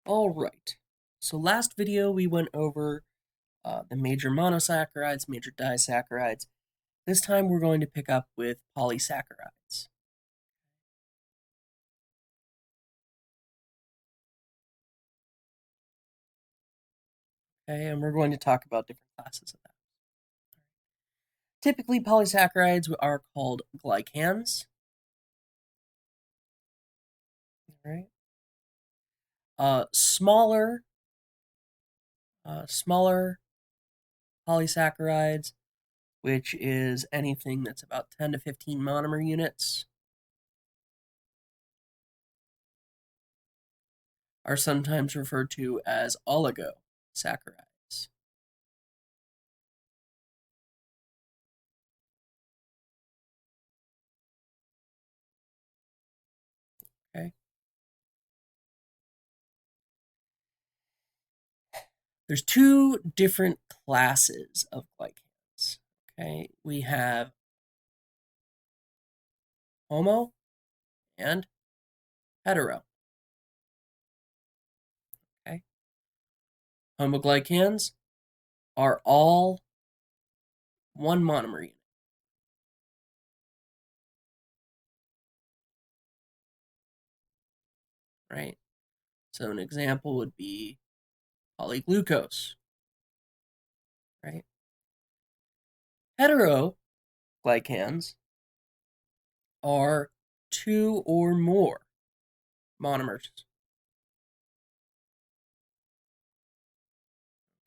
All right. So last video we went over the major monosaccharides, major disaccharides. This time we're going to pick up with polysaccharides. Okay, and we're going to talk about different classes of that. Typically, polysaccharides are called glycans. All right. Smaller polysaccharides, which is anything that's about 10 to 15 monomer units, are sometimes referred to as oligosaccharides. Okay. There's two different classes of glycans. Okay, we have homo and hetero. Okay, homoglycans are all one monomer unit. Right. So an example would be polyglucose. Right. Heteroglycans are two or more monomers.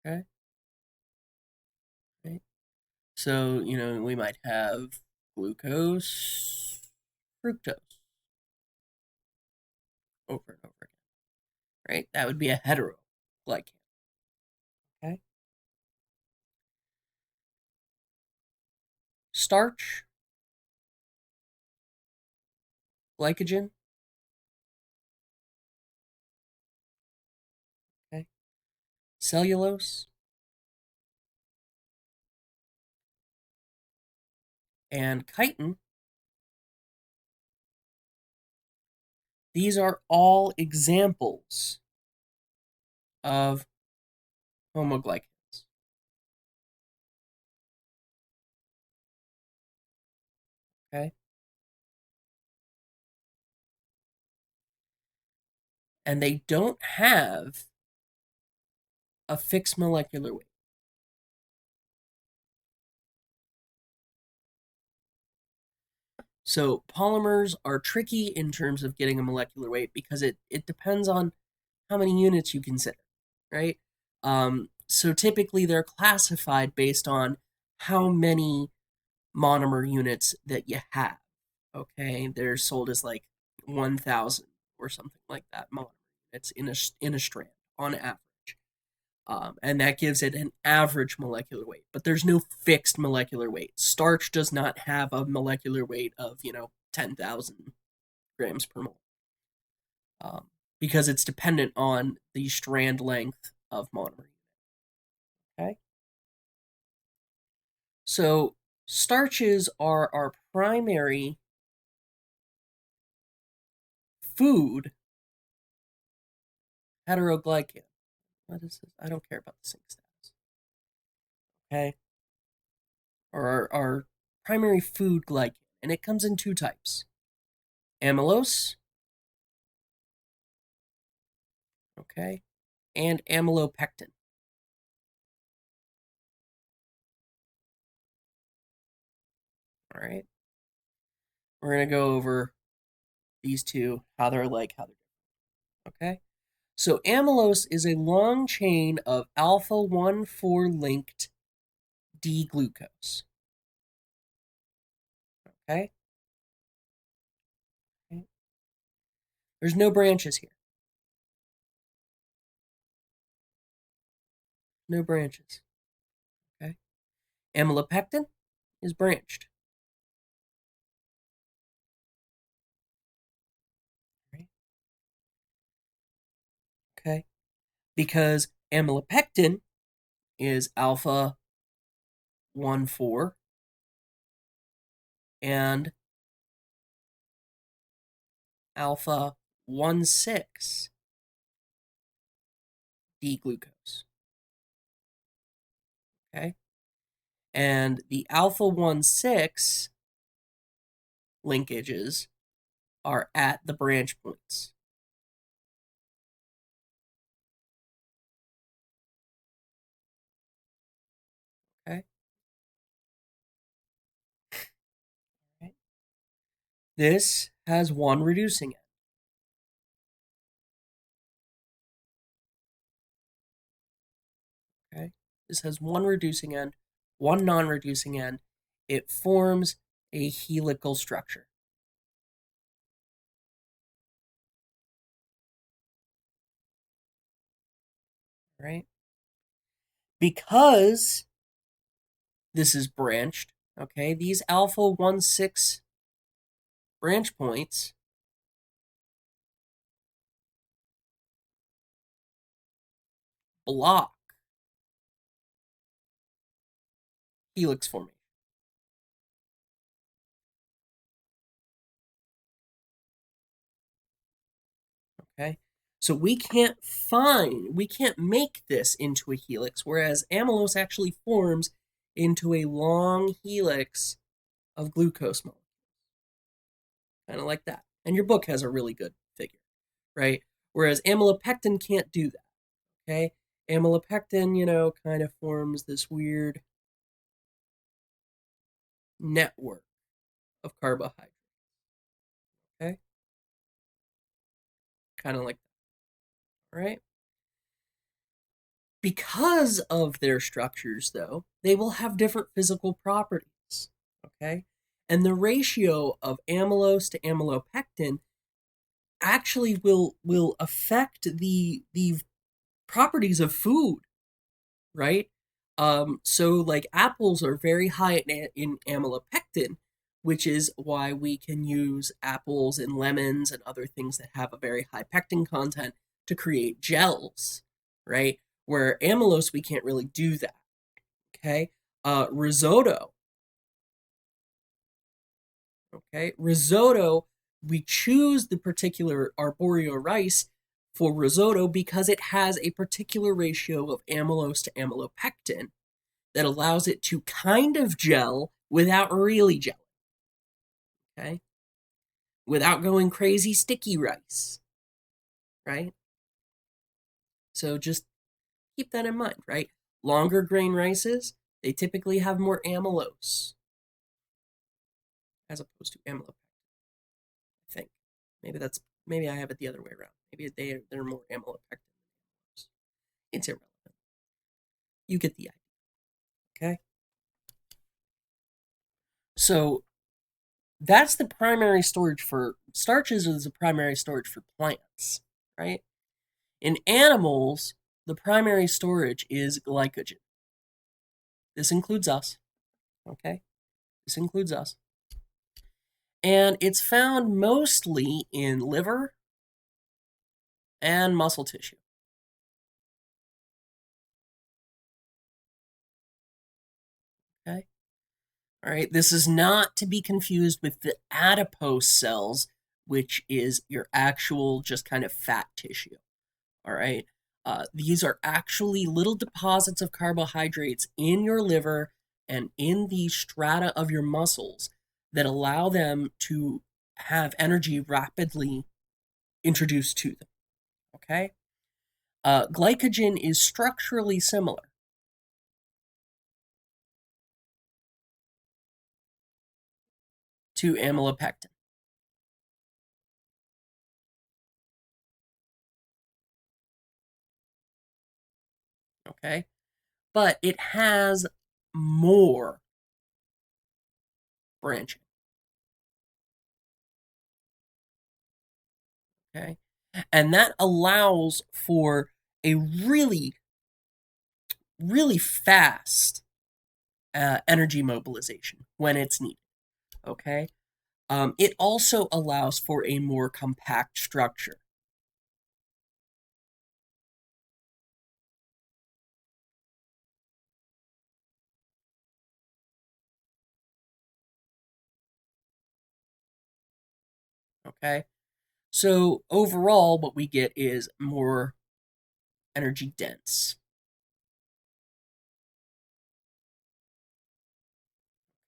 Okay. Right. So, we might have glucose, fructose over and over again. Right? That would be a heteroglycan. Okay. Starch, glycogen. Okay. Cellulose, and chitin. These are all examples of homoglycans. Okay. And they don't have a fixed molecular weight. So polymers are tricky in terms of getting a molecular weight because it depends on how many units you consider, right? So typically they're classified based on how many monomer units that you have. Okay, they're sold as like 1,000 or something like that monomer units in a strand on average. And that gives it an average molecular weight, but there's no fixed molecular weight. Starch does not have a molecular weight of 10,000 grams per mole, because it's dependent on the strand length of monomer. Okay, so starches are our primary food heteroglycan. What is this? I don't care about the sync status. Okay, or our primary food glycan, and it comes in two types: amylose, okay, and amylopectin. All right, we're gonna go over these two, how they're like, how they're different. Okay, so amylose is a long chain of alpha 1,4 linked D-glucose. Okay? Okay, there's no branches here. No branches. Okay, amylopectin is branched. Right? Okay, because amylopectin is alpha 1,4 and alpha 1,6. D-glucose. Okay? And the alpha 1,6 linkages are at the branch points. Okay? Right. This has one reducing end. Okay? This has one reducing end, one non-reducing end. It forms a helical structure. Right? Because this is branched, okay, these alpha 1,6 branch points block helix formation. Okay? So we can't make this into a helix, whereas amylose actually forms into a long helix of glucose molecules. Kind of like that. And your book has a really good figure, right? Whereas amylopectin can't do that. Okay? Amylopectin, kind of forms this weird network of carbohydrates. Okay? Kind of like that, right? Because of their structures, though, they will have different physical properties. Okay? And the ratio of amylose to amylopectin actually will affect the properties of food, right? So like apples are very high in amylopectin, which is why we can use apples and lemons and other things that have a very high pectin content to create gels, right? Where amylose, we can't really do that. Okay. Risotto. Okay. Risotto, we choose the particular arborio rice for risotto because it has a particular ratio of amylose to amylopectin that allows it to kind of gel without really gelling. Okay. Without going crazy sticky rice. Right. So just keep that in mind, right? Longer grain rices, they typically have more amylose as opposed to amylopectin. I think maybe I have it the other way around. Maybe they're more amylopectin than amylose. It's irrelevant. You get the idea. Okay. So that's the primary storage for starches is the primary storage for plants, right? In animals, the primary storage is glycogen. This includes us. Okay. This includes us. And it's found mostly in liver and muscle tissue. Okay. All right. This is not to be confused with the adipose cells, which is your actual just kind of fat tissue. All right. These are actually little deposits of carbohydrates in your liver and in the strata of your muscles that allow them to have energy rapidly introduced to them. Okay. Glycogen is structurally similar. To amylopectin. Okay. But it has more branching. Okay. And that allows for a really, really fast energy mobilization when it's needed. Okay. It also allows for a more compact structure. Okay. So overall, what we get is more energy dense.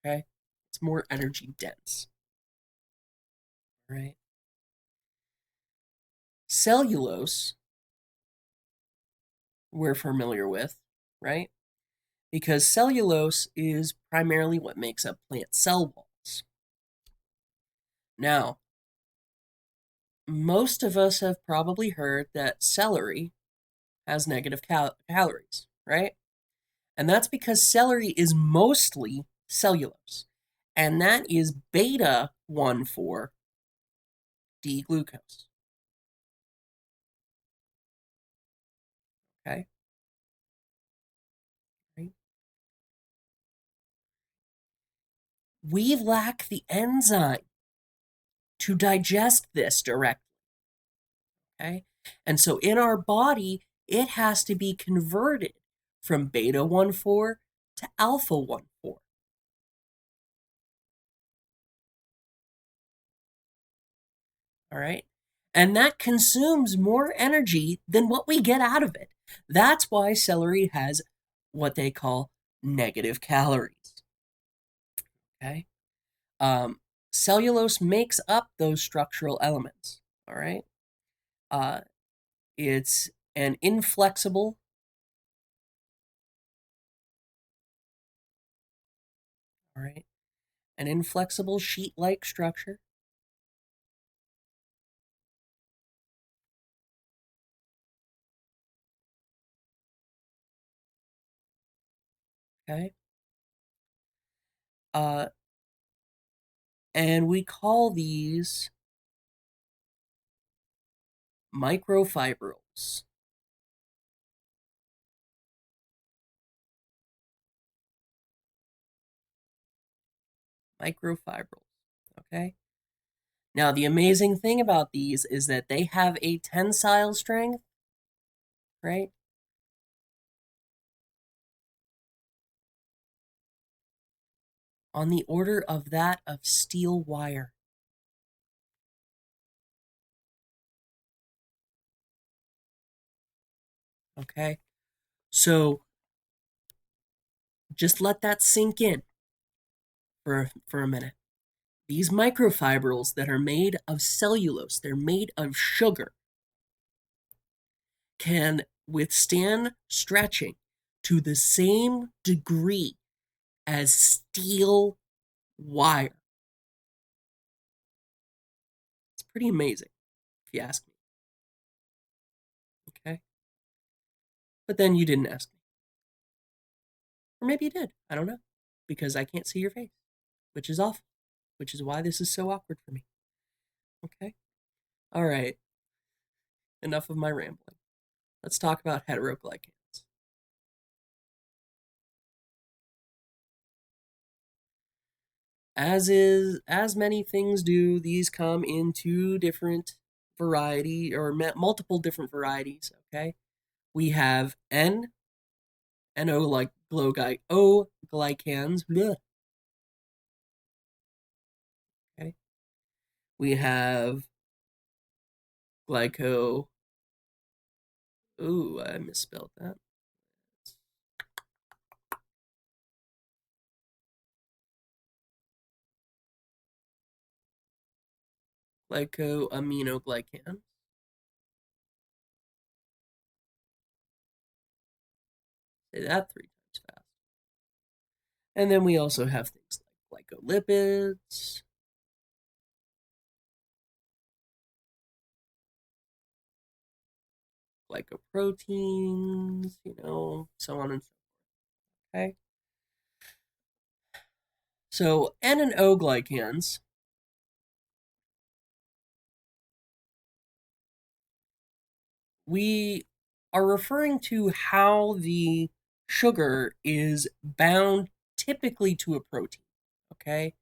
Okay? It's more energy dense. Right? Cellulose, we're familiar with, right? Because cellulose is primarily what makes up plant cell walls. Now, most of us have probably heard that celery has negative calories, right? And that's because celery is mostly cellulose, and that is beta 1,4-D glucose. Okay? Right? We lack the enzyme to digest this directly. Okay? And so in our body, it has to be converted from beta 1,4 to alpha 1,4. All right? And that consumes more energy than what we get out of it. That's why celery has what they call negative calories. Okay? Um, Cellulose makes up those structural elements. All right? Uh, it's an inflexible, all right, an inflexible sheet-like structure. Okay? Uh, and we call these microfibrils. Microfibrils. Okay? Now, the amazing thing about these is that they have a tensile strength, right? On the order of that of steel wire. Okay? So just let that sink in for a minute. These microfibrils that are made of cellulose, they're made of sugar, can withstand stretching to the same degree as steel wire. It's pretty amazing, if you ask me. Okay? But then you didn't ask me. Or maybe you did. I don't know. Because I can't see your face, which is awful, which is why this is so awkward for me. Okay? All right. Enough of my rambling. Let's talk about heteroglycans. As many things do, these come in two different variety or multiple different varieties. Okay, we have N and O like O glycans. Bleh. Okay, we have glyco. Ooh, I misspelled that. Glycoaminoglycans. Say that 3 times fast. And then we also have things like glycolipids, glycoproteins, so on and so forth. Okay. So N and O glycans, we are referring to how the sugar is bound typically to a protein. Okay.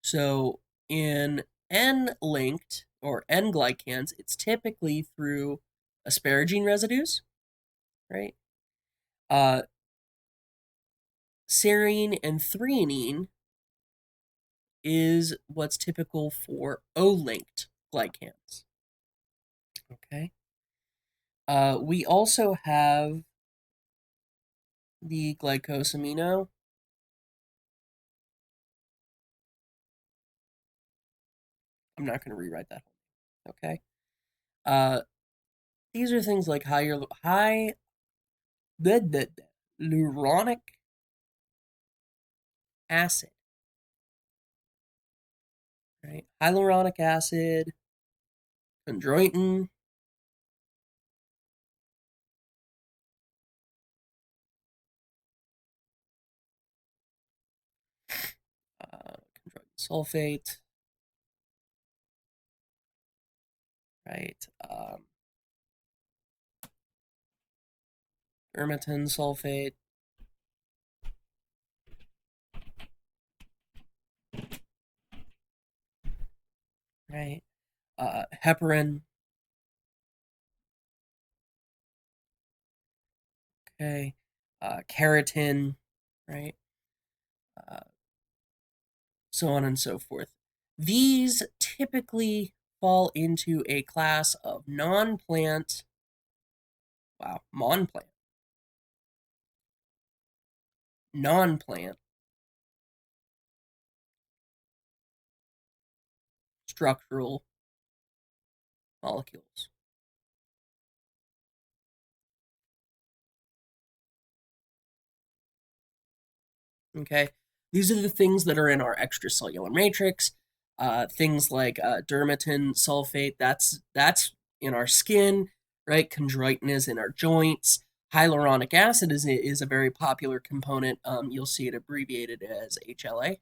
So in N linked or N glycans, it's typically through asparagine residues, right? Uh, Serine and threonine is what's typical for O linked glycans. Okay. We also have the glycosamino. I'm not going to rewrite that. Okay. Uh, these are things like hyaluronic acid, right? Hyaluronic acid, chondroitin, chondroitin sulfate, right? Dermatan sulfate, right? Heparin, okay? Keratin, right? Uh, so on and so forth. These typically fall into a class of non-plant, non-plant structural molecules. Okay, these are the things that are in our extracellular matrix. Things like dermatan sulfate. That's in our skin, right? Chondroitin is in our joints. Hyaluronic acid is a very popular component. You'll see it abbreviated as HLA.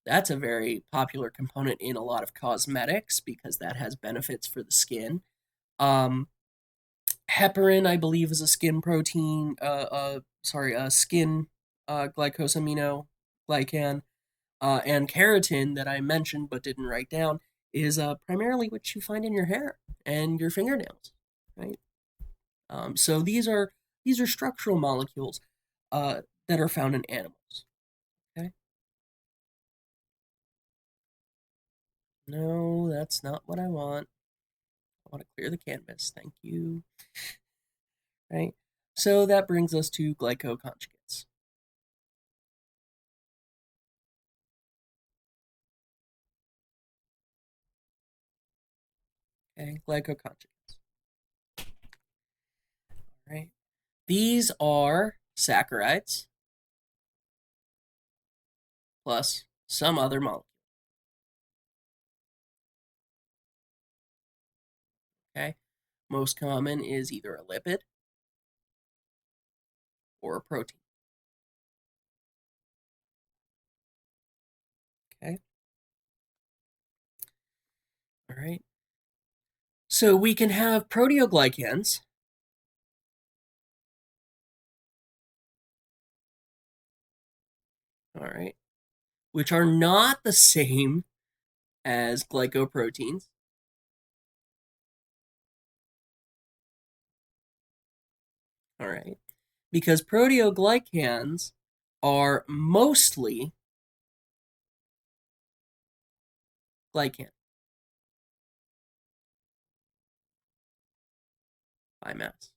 That's a very popular component in a lot of cosmetics because that has benefits for the skin. Um, Heparin, I believe, is a skin protein. A skin glycosamino glycan. And keratin that I mentioned but didn't write down is primarily what you find in your hair and your fingernails, right? So these are structural molecules that are found in animals. Okay. No, that's not what I want. I want to clear the canvas. Thank you. Right. So that brings us to glycoconjugates. Okay, glycoconjugates. Right. These are saccharides plus some other molecule. Okay. Most common is either a lipid or a protein. Okay. All right. So we can have proteoglycans. All right. Which are not the same as glycoproteins. All right. Because proteoglycans are mostly glycan by mass.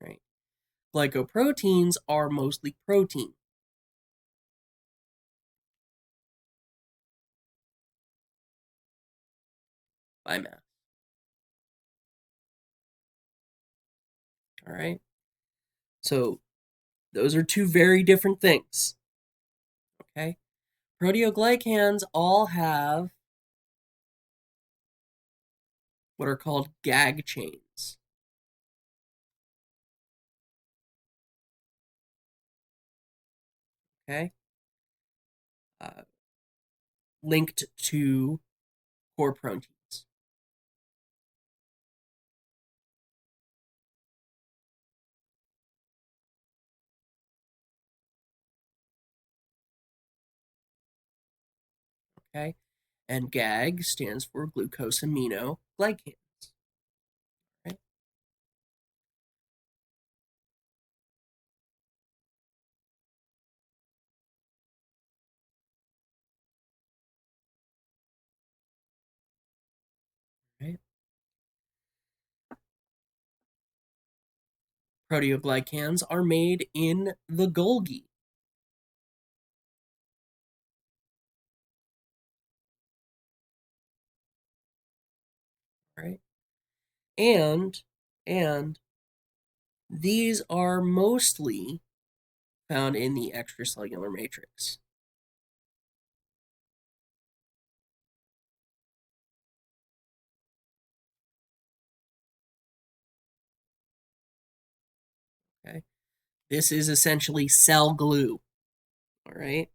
Right. Glycoproteins are mostly protein by mass. All right. So those are two very different things. Okay. Proteoglycans all have what are called gag chains. Okay. Uh, Linked to core proteins. Okay. And GAG stands for glucosamino-glycans. Right? Right? proteoglycans are made in the Golgi. Right? And these are mostly found in the extracellular matrix. Okay? This is essentially cell glue. All right?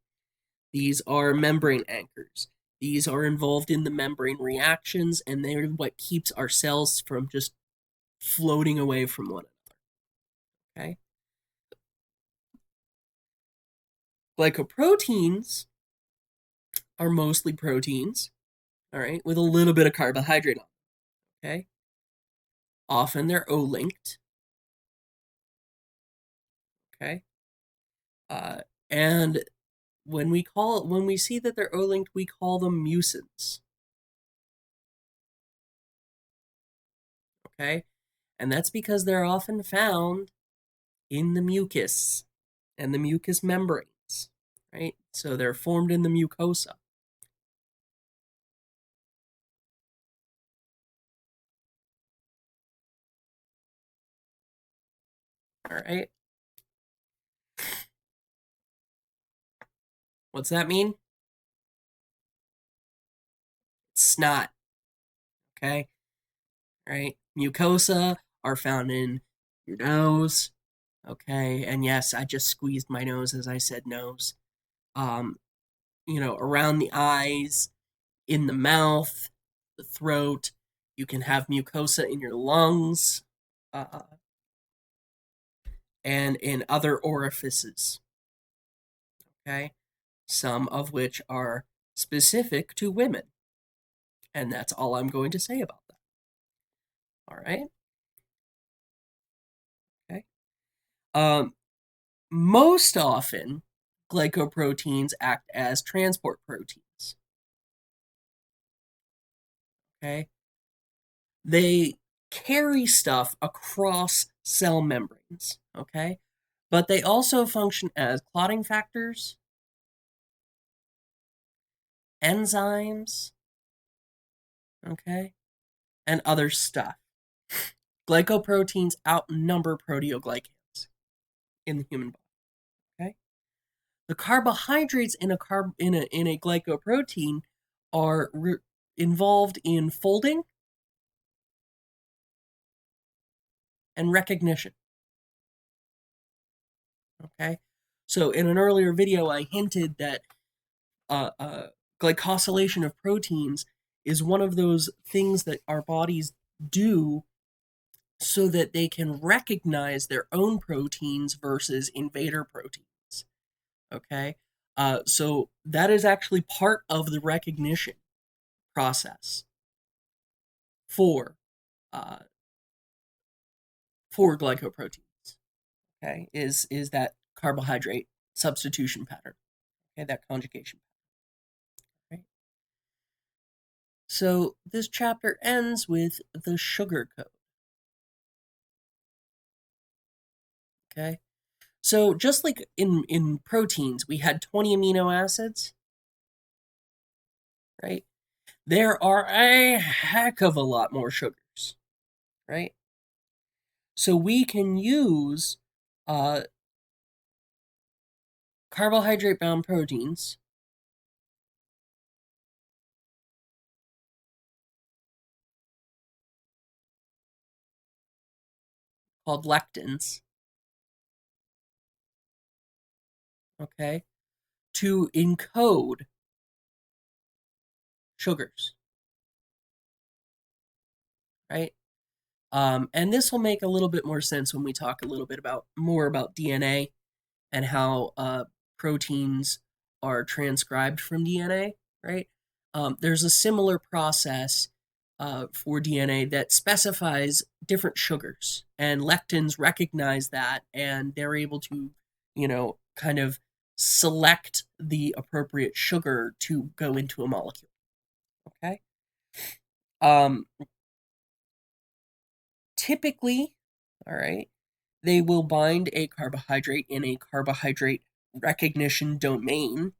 These are membrane anchors. These are involved in the membrane reactions, and they're what keeps our cells from just floating away from one another. Okay? Glycoproteins are mostly proteins, all right, with a little bit of carbohydrate on them. Okay? Often they're O-linked. Okay? And when we see that they're O-linked, we call them mucins. Okay? And that's because they're often found in the mucus and the mucous membranes, right? So they're formed in the mucosa. All right? What's that mean? It's snot, okay? Right? Mucosa are found in your nose, okay? And yes, I just squeezed my nose as I said nose. Around the eyes, in the mouth, the throat. You can have mucosa in your lungs, uh, and in other orifices, okay? Some of which are specific to women. And that's all I'm going to say about that. All right? Okay. Most often, glycoproteins act as transport proteins. Okay? They carry stuff across cell membranes. Okay? But they also function as clotting factors, enzymes, okay, and other stuff. Glycoproteins outnumber proteoglycans in the human body. Okay, the carbohydrates in a glycoprotein are involved in folding and recognition. Okay, so in an earlier video, I hinted that glycosylation of proteins is one of those things that our bodies do so that they can recognize their own proteins versus invader proteins. Okay, so that is actually part of the recognition process for uh, for glycoproteins. Okay, is that carbohydrate substitution pattern? Okay, that conjugation pattern. Right. So this chapter ends with the sugar code. Okay, so just like in proteins, we had 20 amino acids, right? There are a heck of a lot more sugars, right? So we can use uh, carbohydrate-bound proteins called lectins, okay, to encode sugars, right? And this will make a little bit more sense when we talk a little bit more about DNA and how proteins are transcribed from DNA, right? There's a similar process for DNA that specifies different sugars, and lectins recognize that, and they're able to, kind of select the appropriate sugar to go into a molecule. Okay. Um, Typically, all right, They will bind a carbohydrate in a carbohydrate recognition domain,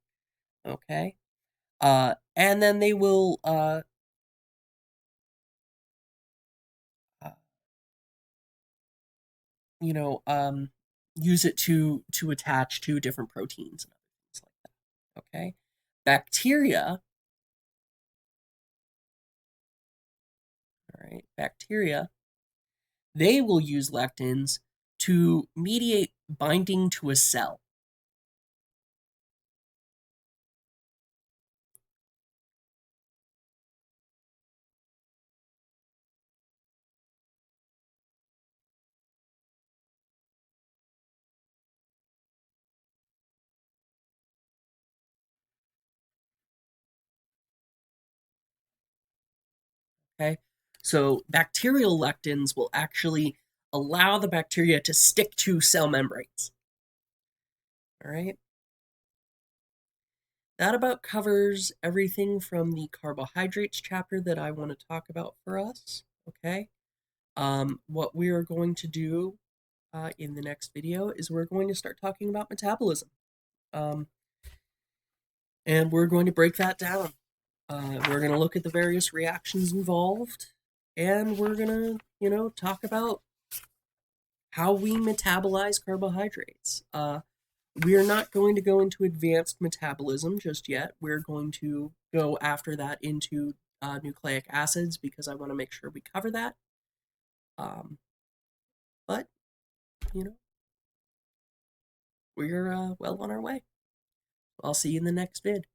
okay? And then they will uh, you know, use it to attach to different proteins and other things like that. Okay, bacteria. All right, bacteria. They will use lectins to mediate binding to a cell. Okay, so bacterial lectins will actually allow the bacteria to stick to cell membranes. All right. That about covers everything from the carbohydrates chapter that I want to talk about for us. Okay. What we are going to do in the next video is we're going to start talking about metabolism. Um, and we're going to break that down. We're going to look at the various reactions involved, and we're going to, talk about how we metabolize carbohydrates. We're not going to go into advanced metabolism just yet. We're going to go after that into nucleic acids because I want to make sure we cover that. But, you know, we're well on our way. I'll see you in the next vid.